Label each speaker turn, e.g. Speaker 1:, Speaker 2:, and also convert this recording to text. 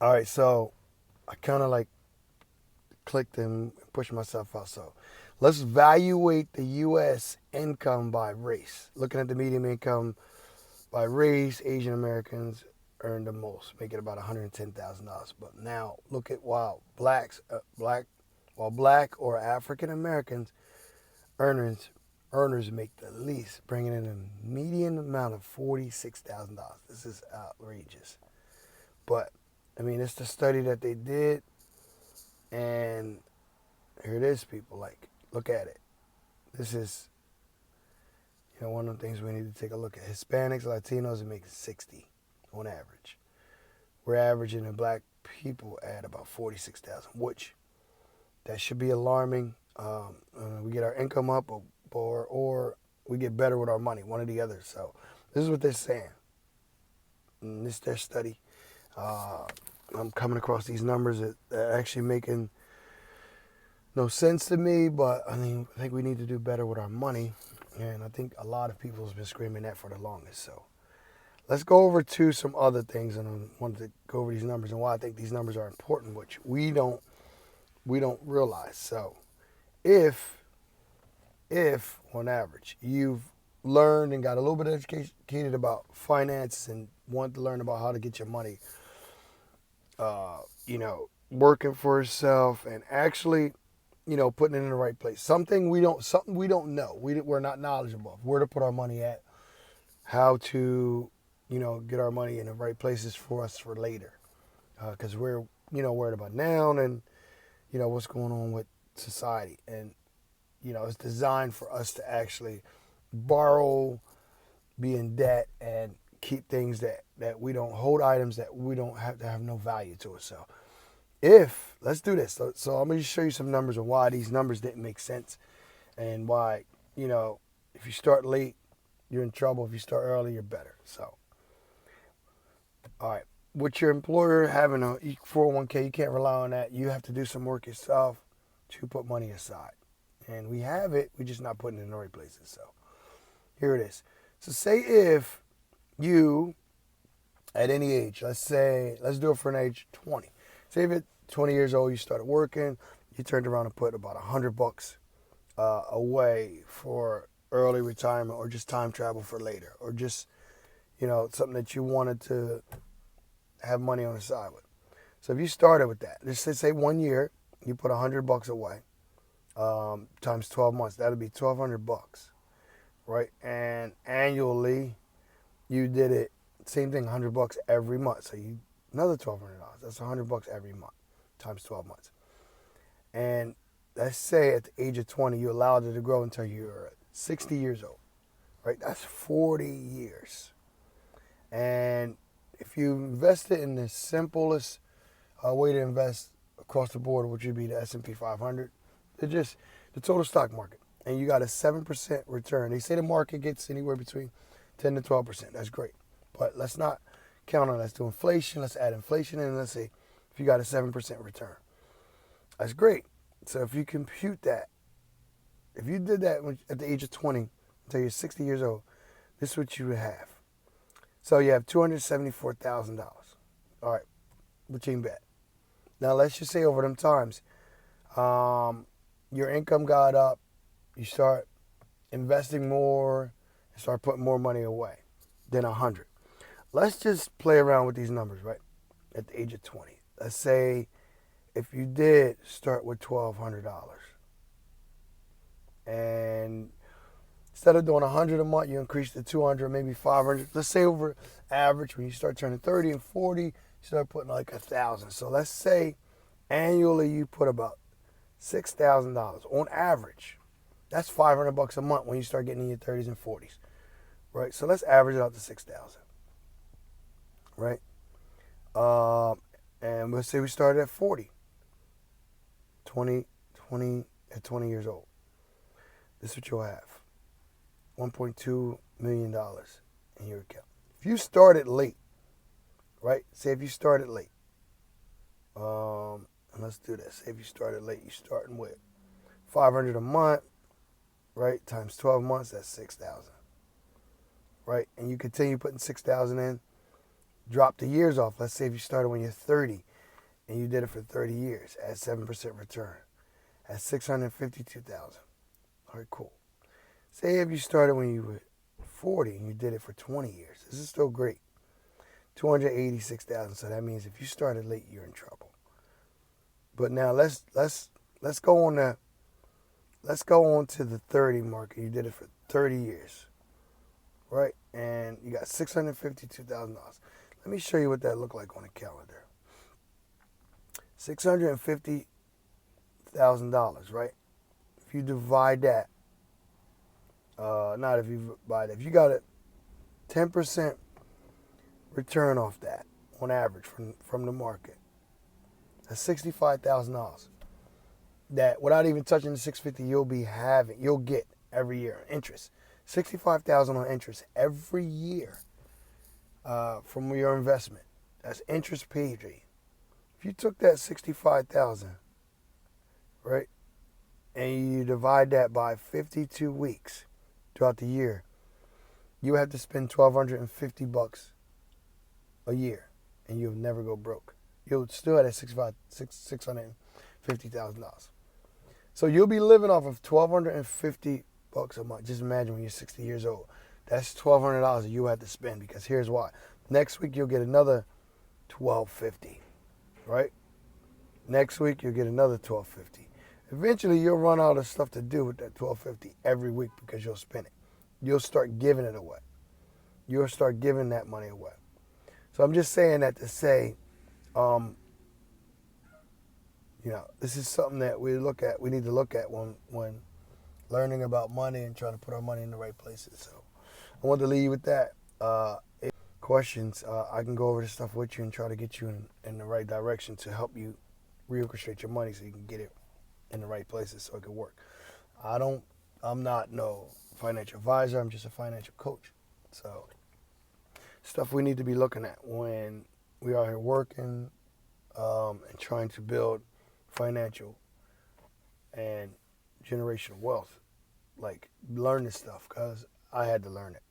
Speaker 1: All right, so I kind of like clicked and pushed myself out. So let's evaluate the U.S. income by race. Looking at the median income by race, Asian Americans earn the most, making about $110,000. But now look at black or African Americans earners earners make the least, bringing in a median amount of $46,000. This is outrageous. But I mean, it's the study that they did, and here it is, people. Like, look at it. This is, one of the things we need to take a look at. Hispanics, Latinos are making 60 on average. We're averaging in black people at about 46,000, which that should be alarming. We get our income up, or we get better with our money, one or the other. So this is what they're saying. And this is their study. Uh, I'm coming across these numbers that are actually making no sense to me, but I think we need to do better with our money, and I think a lot of people have been screaming that for the longest. So let's go over to some other things, and I wanted to go over these numbers and why I think these numbers are important, which we don't realize. So if on average you've learned and got a little bit educated about finance and want to learn about how to get your money, working for yourself and actually, putting it in the right place. Something we don't know. We're not knowledgeable of where to put our money at, how to, get our money in the right places for us for later, because we're, worried about now and what's going on with society, and it's designed for us to actually borrow, be in debt, and keep things that we don't hold, items that we don't have to have no value to us. So let's do this. So I'm going to show you some numbers on why these numbers didn't make sense, and why, if you start late, you're in trouble. If you start early, you're better. So, all right. With your employer having a 401k, you can't rely on that. You have to do some work yourself to put money aside. And we have it, we're just not putting it in the right places. So here it is. So say if you, at any age, let's do it for an age 20. Say if at 20 years old, you started working, you turned around and put about $100 away for early retirement, or just time travel for later, or just, something that you wanted to have money on the side with. So if you started with that, just say 1 year, you put $100 away, times 12 months, that'll be $1,200, right? And annually, you did it, same thing, $100 every month. So another $1,200. That's $100 every month, times 12 months. And let's say at the age of 20, you allowed it to grow until you're 60 years old, right? That's 40 years. And if you invest it in the simplest way to invest across the board, which would be the S&P 500, just the total stock market, and you got a 7% return. They say the market gets anywhere between 10 to 12%. That's great, but let's not count on that. Let's do inflation. Let's add inflation in. Let's see if you got a 7% return. That's great. So if you compute that, if you did that at the age of 20 until you're 60 years old, this is what you would have. So you have $274,000. All right, what you can bet. Now let's just say over them times, your income got up, you start investing more, and start putting more money away than 100. Let's just play around with these numbers, right? At the age of 20. Let's say if you did start with $1,200, and instead of doing 100 a month, you increase to 200, maybe 500. Let's say over average, when you start turning 30 and 40, you start putting like 1,000. So let's say annually you put about $6,000 on average. That's $500 a month when you start getting in your 30s and 40s, right? So let's average it out to 6,000, right? And let's say we started at 40, 20 at 20 years old. This is what you'll have. $1.2 million in your account. If you started late, right? Say if you started late, and let's do this. Say if you started late, you're starting with $500 a month, right? Times 12 months, that's 6,000, right? And you continue putting 6,000 in. Drop the years off. Let's say if you started when you're 30, and you did it for 30 years at 7% return, at 652,000. All right, cool. Say if you started when you were 40 and you did it for 20 years. This is still great. 286,000. So that means if you started late, you're in trouble. But now let's go on to the 30 mark. You did it for 30 years, right? And you got $652,000. Let me show you what that looked like on a calendar. $650,000, right? If you divide that, not if you divide it, if you got a 10% return off that on average from the market, that's $65,000. That without even touching the 650, you'll get every year interest. $65,000 on interest every year from your investment. That's interest paid. If you took that 65,000, right, and you divide that by 52 weeks throughout the year, you have to spend $1,250 a year, and you'll never go broke. You'll still have that $650,000. So you'll be living off of $1,250 a month. Just imagine when you're 60 years old. That's $1,200 that you have to spend, because here's why. Next week you'll get another $1,250, right? Next week you'll get another $1,250. Eventually you'll run out of stuff to do with that $1,250 every week because you'll spend it. You'll start giving it away. You'll start giving that money away. So I'm just saying that to say, this is something that we need to look at when learning about money and trying to put our money in the right places. So I want to leave you with that. Questions, I can go over this stuff with you and try to get you in the right direction to help you reorchestrate your money so you can get it in the right places so it can work. I'm not no financial advisor. I'm just a financial coach. So stuff we need to be looking at when we are here working and trying to build financial and generational wealth. Like, learn this stuff, because I had to learn it.